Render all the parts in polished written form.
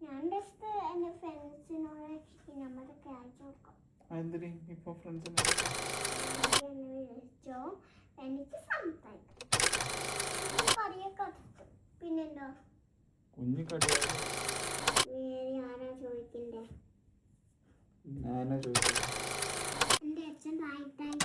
ഞാൻ ജസ്റ്റ് എൻ്റെ ഫ്രണ്ട്സിനോട് ഈ നമ്പറൊക്കെ അയച്ചു കൊടുക്കാം. ഇപ്പൊ ഫ്രണ്ട്സിനെ വിളിച്ചോ, എനിക്ക് സംസാരിക്കാം. കറിയൊക്കെ പിന്നെന്താ കുഞ്ഞു കടി ആരാ ചോദിക്കണ്ടേ? ഞാനാ ചോദിക്കുന്നത്. എൻ്റെ അച്ഛൻ താഴ്ത്തായി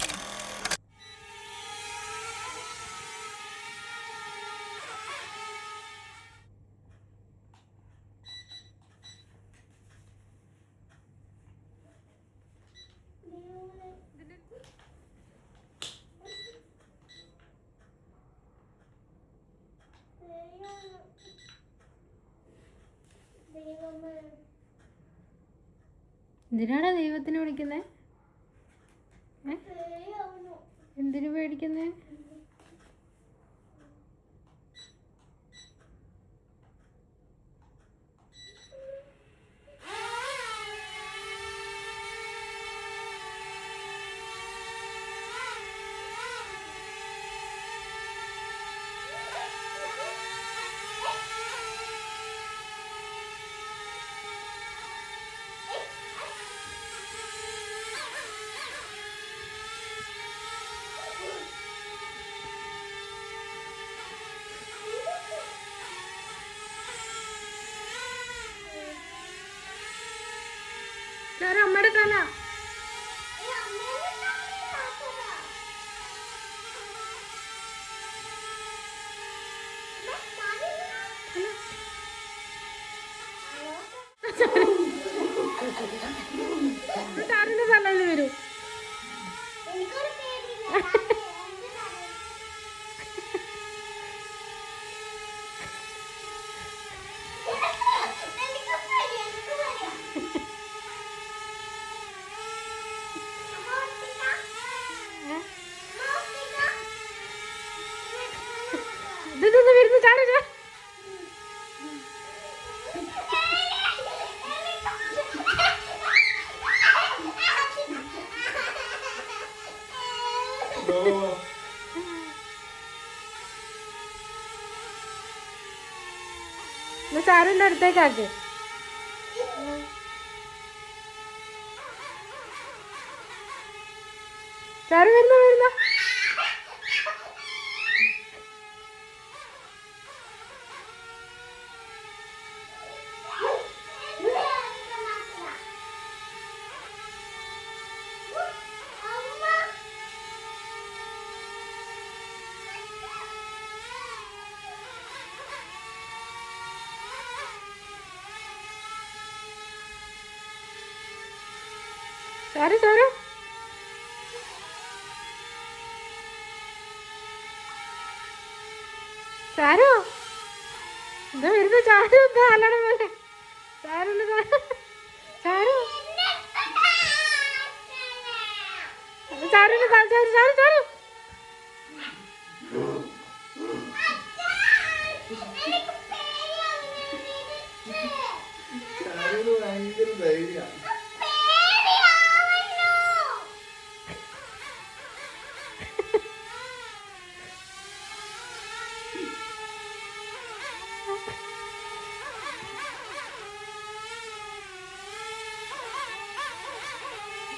എന്തിനാടാ ദൈവത്തിനെ വിളിക്കുന്നേ? എന്തിനു പേടിക്കുന്നേ? അമ്മയുടെ തല ചാറിന്റെ തലയിൽ വരൂ. വരുന്നു ചാടി ചാറിന്റെ അടുത്തേക്കാക്ക്. ചാറ് വരുന്ന ചാരു ചാരു ചാരു എന്താ വരുന്ന? ചാരു എന്താ അല്ലട പോലെ? ചാരു ചാരു ചാരുവിന്റെ ചാരു ചാരു ചാരു ഭയങ്കര ധൈര്യം.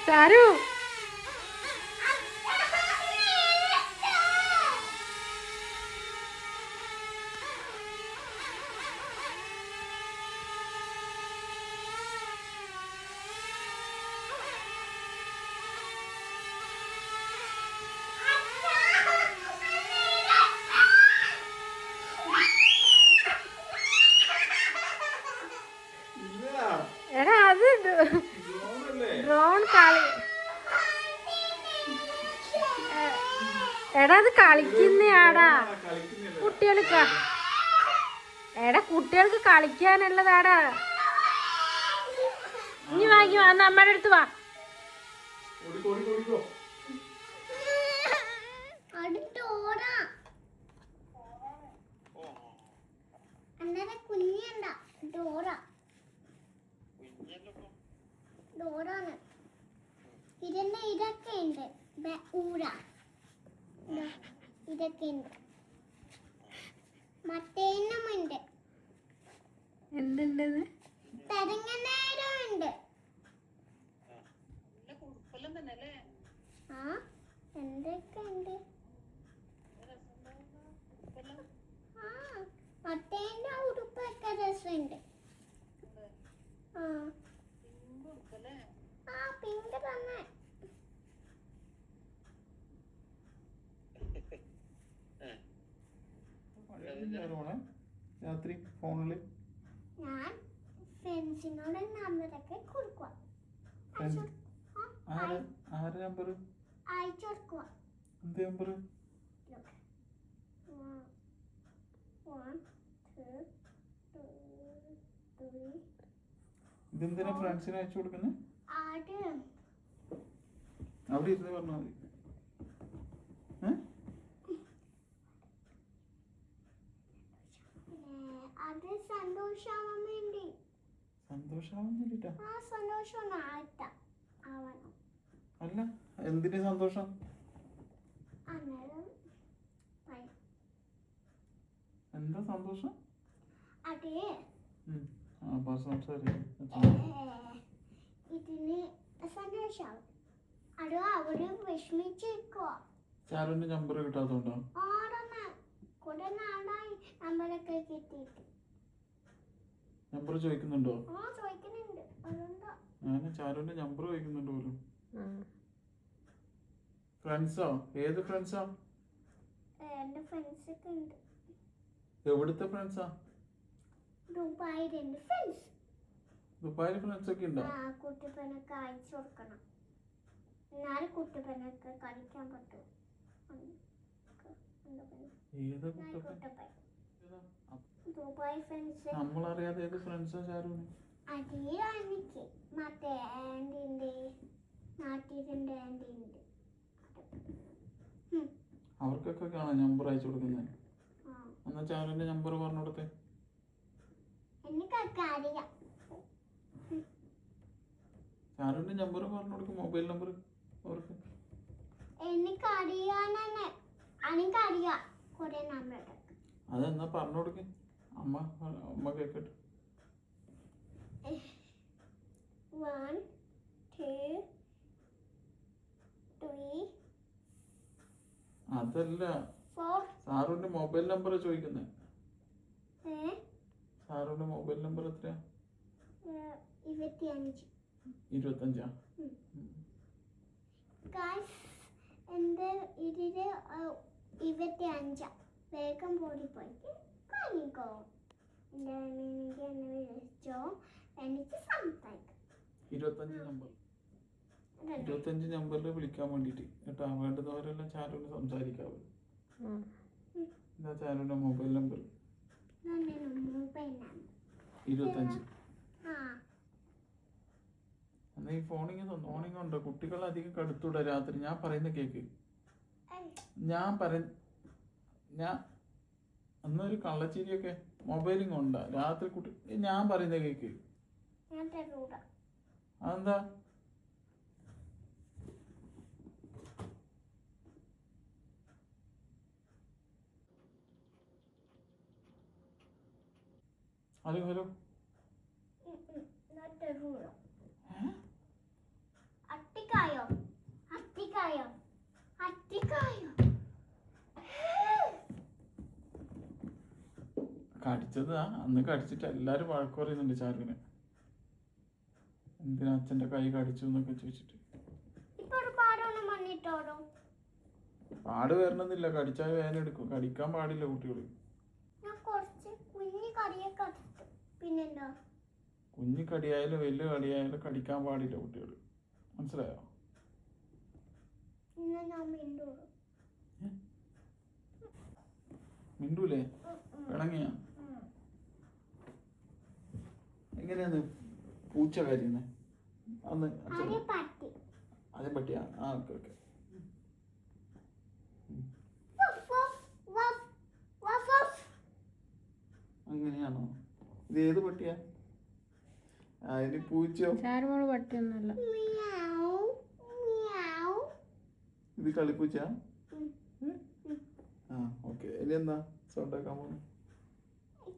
ചാരു എടാ അത് ഡ്രോൺ കളി. എടാ അത് കളിക്കുന്നയാടാ കുട്ടികൾക്ക്. എടാ കുട്ടികൾക്ക് കളിക്കാനുള്ളതാടാ. ഇനി വാങ്ങി വാ, അമ്മയുടെ അടുത്ത് വാ. ഇതൊക്കെ ഉണ്ട്. മറ്റേനുമുണ്ട്. എന്തുണ്ടെന്ന് തരങ്ങനേരമുണ്ട്. ആ എന്തൊക്കെ ഉണ്ട്? ആ മറ്റേന്റെ ഉടുപ്പൊക്കെ രസമുണ്ട്. ആ ആ പിങ്ക് തന്നെ. രാത്രി ഫോണില് ഞാൻ ഫ്രണ്ട്സിനോട് നമ്പറൊക്കെ കൊടുക്കുക, ആരെ നമ്പർ? അയച്ചു കൊടുക്കുക. എന്ത് നമ്പർ? 1 2 3 ഇതെന്തിനാ ഫ്രണ്ട്സിന് അയച്ചു കൊടുക്കുന്നത്? അത് അവിടെ ഇരുന്ന് പറഞ്ഞാൽ മതി. അത് സന്തോഷാവാൻ വേണ്ടി. സന്തോഷാവാൻ വേണ്ടിട്ടാ? ആ സന്തോഷം ആവണം. അല്ല, എന്തിന് സന്തോഷം? അന്നേരം എന്താ സന്തോഷം? അതെ ഇതിന് സന്തോഷാവും. അത് അവര് വിഷമിച്ചിരിക്കുക. ചാരുവിന്റെ നമ്പർ കിട്ടാത്തോണ്ടോ? കുറെ നാളായി നമ്പറൊക്കെ കിട്ടിയിട്ട്. നമ്പർ ചോദിക്കുന്നുണ്ടോ? ആ ചോദിക്കുന്നുണ്ട്. അതുകൊണ്ടാ ഞാൻ ചാരുവിന്റെ നമ്പർ ചോദിക്കുന്നുണ്ട് പോലും. ഫ്രണ്ട്സോ? ഏത് ഫ്രണ്ട്സാ? എന്റെ ഫ്രണ്ട്സ് ഒക്കെ ഉണ്ട്. എവിടുത്തെ ഫ്രണ്ട്സാ? Dubai 2 friends. ദുബായിൽ ഫ്രണ്ട്സ് ഒക്കെ ഉണ്ടോ? ആ കുട്ടിപ്പനൊക്കെ അയച്ചു കൊടുക്കണം, എന്നാലും കുട്ടിപ്പനൊക്കെ കളിക്കാൻ പറ്റും. ഏത് ദുബായ് ഫ്രണ്ട്സ്. നമ്മളറിയാതെ ഏത് ഫ്രണ്ട്സാ ചാരുവിന്? അതേ എനിക്ക് മറ്റേ ആൻറ്റിൻ്റെ നാട്ടിൻ്റെ ആൻറ്റിൻ്റെ അവർക്കൊക്കെ കാണാം നമ്പർ അയച്ചു കൊടുക്കുന്നത്. എന്നാ ചാരുവിന്റെ നമ്പർ പറഞ്ഞു കൊടുത്തേ. എനിക്കൊക്കെ അറിയാം. ചാരുവിന്റെ നമ്പർ പറഞ്ഞു കൊടുക്കും, മൊബൈൽ നമ്പർ അവർക്ക്. എനിക്കറിയാം കുറെ നമ്പർ. അതെന്നാ പറഞ്ഞു കൊടുക്കേ, അമ്മ കേക്കട്ടെ. 1 2 3 അതല്ല, 4 സാറുവിന്റെ മൊബൈൽ നമ്പർ ചോദിക്കുന്നേ. സാറുവിന്റെ മൊബൈൽ നമ്പർ എത്രയാ? 25. 25. എന്റെ ഇതില് 25. വേഗം പോയിട്ട് കാണിക്കോ. എനിക്ക് എന്നെ വിളിച്ചോ, എനിക്ക് സംസാരിക്കാം. 25 നമ്പർ. 25 നമ്പറിൽ വിളിക്കാൻ വേണ്ടിട്ട് കേട്ടാ. വേണ്ടുന്നവരെല്ലാം ചാരുവിന് സംസാരിക്കാവൂ. എന്താ ചാരുവിന്റെ മൊബൈൽ നമ്പർ? 25. എന്നാ ഈ ഫോണിങ് ഓണിങ് ഉണ്ടോ? കുട്ടികൾ അധികം കടുത്തൂടെ രാത്രി. ഞാൻ പറയുന്ന കേക്ക്. ഞാൻ അന്നൊരു കള്ളച്ചിരിയൊക്കെ മൊബൈലിങ് ഉണ്ടാ രാത്രി കുട്ടി. ഞാൻ പറയുന്ന കേക്ക്. അതെന്താ? Hello hello. അട്ടിക്കായോ അട്ടിക്കായോ അട്ടിക്കായോ. കടിച്ചതാ. അന്ന് കടിച്ചിട്ട് എല്ലാരും വഴക്ക് പറയുന്നുണ്ട് ചാരുവിനെ. എന്തിനാ അച്ഛന്റെ കൈ കടിച്ചു എന്നൊക്കെ ചോദിച്ചിട്ട്. പാട് വരണമെന്നില്ല, കടിച്ചാൽ വേദന എടുക്കും. കടിക്കാൻ പാടില്ല കുട്ടികൾ. കുഞ്ഞു കടിയായാലും വലിയ കടിയായാലും കടിക്കാൻ പാടില്ല കുട്ടികൾ. മനസ്സിലായോ? മിണ്ടൂലേ? പിണങ്ങിയ എങ്ങനെയാന്ന് പൂച്ച കരയുന്നേ? അന്ന് അതേ പട്ടിയാ? ആ ഓക്കെ ഓക്കെ. അങ്ങനെയാണോ? ഇത് ഏത് പട്ടിയാ? അതിന് പൂച്ചയോ? ചാരുമോള് പട്ടിയൊന്നുമല്ല. ഇത് കളിപ്പൂച്ച. ആ ഓക്കെ. ഇനി എന്താ സൗണ്ട് ആക്കാൻ പോകുന്നു?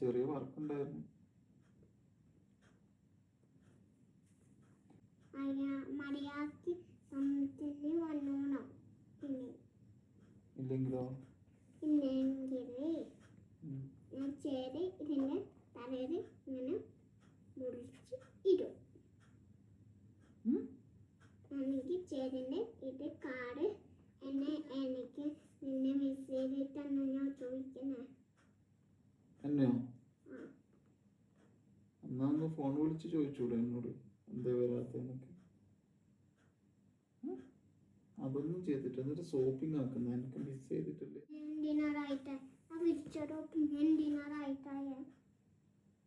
ചെറിയ വർക്ക് ഉണ്ടായിരുന്നു. മര്യാദക്ക് സമയത്തിന് വന്നോണം. ഇല്ലെങ്കിലോ? ഇല്ലെങ്കിൽ ഞാൻ ചേര് ഇതിൻ്റെ തലയിൽ ഇങ്ങനെ മുറിച്ച് ഇടും. എനിക്ക് ചേരിൻ്റെ ഇത് കാർഡ് എനിക്ക് നിന്നെ മെസ്സേജ് ഇട്ടെന്ന് ഞാൻ ചോദിക്കുന്നേ. എന്നെയോ? എന്നാ ഒന്ന് ഫോൺ വിളിച്ച് ചോദിച്ചൂടെ എന്നോട് എന്താ വരാത്തന്നൊക്കെ. അതൊന്നും ചെയ്തിട്ട് എന്നിട്ട് ഷോപ്പിംഗ് ആക്കുന്ന എനിക്ക് മിസ് ചെയ്തിട്ടില്ലേ?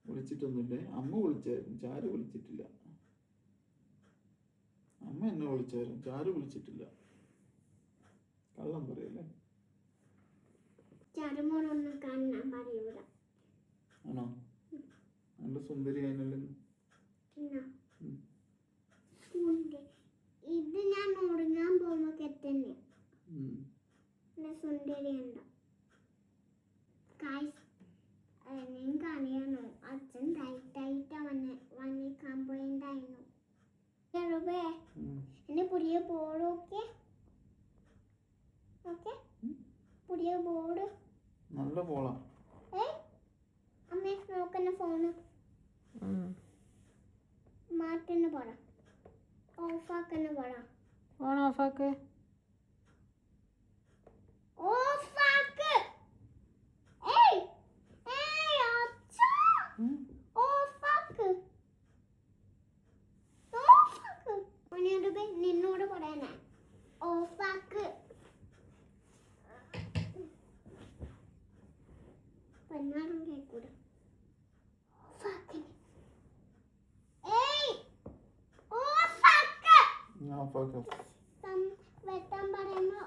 വിളിച്ചിട്ടൊന്നുമില്ലേ? അമ്മ വിളിച്ചായിരുന്നു, ചാരു വിളിച്ചിട്ടില്ല. അമ്മ എന്നെ വിളിച്ചായിരുന്നു, ചാരു വിളിച്ചിട്ടില്ല. കള്ളം പറയല്ലേ? ചരുമോളൊന്നും കാണാൻ പറയൂല. ആണോ? നല്ല സുന്ദരിയായല്ലോ. ഇത് ഞാൻ ഉറങ്ങാൻ പോകുമ്പോ കെട്ടന്നെ സുന്ദരിയുണ്ടോ? നിങ്ങൾക്ക് അറിയാമോ, അച്ഛൻ ടൈറ്റായിട്ടാ വന്ന് കംപ്ലൈന്റ് ആയിരുന്നു. എന്നെ പുതിയ ബോർഡ് ഓക്കെ പുതിയ ബോർഡ് നല്ല പോളാ. അമ്മ നോക്കുന്ന ഫോണ് മാറ്റുന്ന പറ, ഓഫാക്കുന്ന പറ. ഫോൺ ഓഫാക്ക്. ഓഫാക്ക്. ഏയ് ഏയ് അച്ഛാ, ഓഫാക്ക് ഓഫാക്ക്. നിന്നോട് പറയാനാ, ഓഫാക്ക്. പന്നാറും കേൾക്കൂല. ഓഫാക്ക്. ഏയ് ഓഫാക്ക്. വെട്ടാൻ പറയുമ്പോ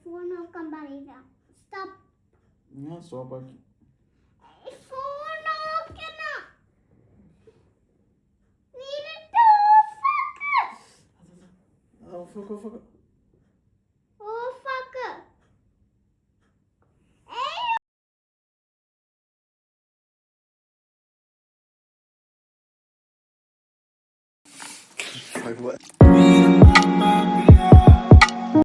ഫോൺ നോക്കാൻ പറയില്ല. സ്റ്റോപ്പ്. ഞാൻ സ്റ്റോപ്പാക്കി. ഫോൺ നോക്കണ. നീരിട്ട് ഓഫാക്ക്. ഓഫാക്ക്. ഓഫാക്ക്. Like what?